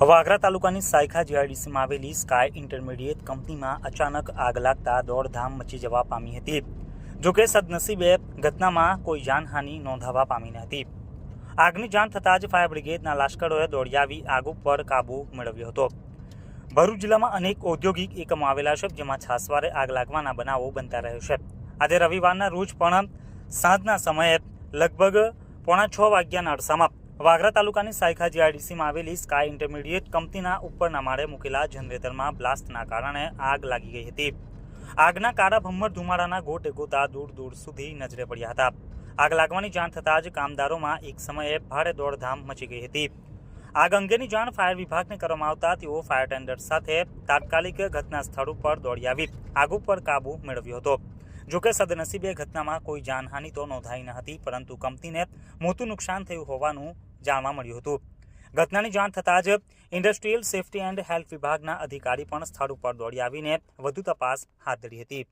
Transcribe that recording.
વાગરા તાલુકાની સાયખા જીઆઈડીસીમાં આવેલી sky intermediate કંપનીમાં અચાનક આગ લાગતા દોડધામ મચી જવા પામી હતી। જોકે સદનસીબે ઘટનામાં કોઈ જાનહાનિ નોંધાવા પામી ન હતી। આગની જાણ થતાં જ ફાયર બ્રિગેડના લાશ્કરોએ દોડી આવી આગ ઉપર કાબૂ મેળવ્યો હતો। ભરૂચ જિલ્લામાં અનેક ઔદ્યોગિક એકમો આવેલા છે, જેમાં છાસવારે આગ લાગવાના બનાવો બનતા રહે છે। આજે રવિવારના રોજ પણ સાંજના સમયે લગભગ 5:45 વાગ્યાના અરસામાં વાગરા તાલુકાની સાયખા જીઆઈડીસીમાં આવેલી સ્કાય ઇન્ટરમીડિયેટ કંપનીના ઉપરના માળે મૂકેલા જનરેટરમાં બ્લાસ્ટના કારણે આગ લાગી ગઈ હતી। આગના કાળા ભમ્મર ધુમાડાના ગોટે ગોતા દૂર દૂર સુધી નજરે પડ્યા હતા। આગ લાગવાની જાણ થતાં જ કામદારોમાં એક સમયે ભારે દોડધામ મચી ગઈ હતી। આગ અંગેની જાણ ફાયર વિભાગને કરવામાં આવતા તેઓ ફાયર ટેન્ડર સાથે તાત્કાલિક ઘટના સ્થળ ઉપર દોડી આવી આગ ઉપર કાબૂ મેળવ્યો હતો। જોકે સદનસીબે ઘટનામાં કોઈ જાનહાનિ તો નોંધાઈ ન હતી, પરંતુ કંપનીને મોટું નુકસાન થયું હોવાનું જાણવા મળ્યું હતું। ઘટનાની જાણ થતાં જ ઇન્ડસ્ટ્રીયલ સેફ્ટી એન્ડ હેલ્થ વિભાગના અધિકારી પણ સ્થળ ઉપર દોડી આવીને વધુ તપાસ હાથ ધરી હતી।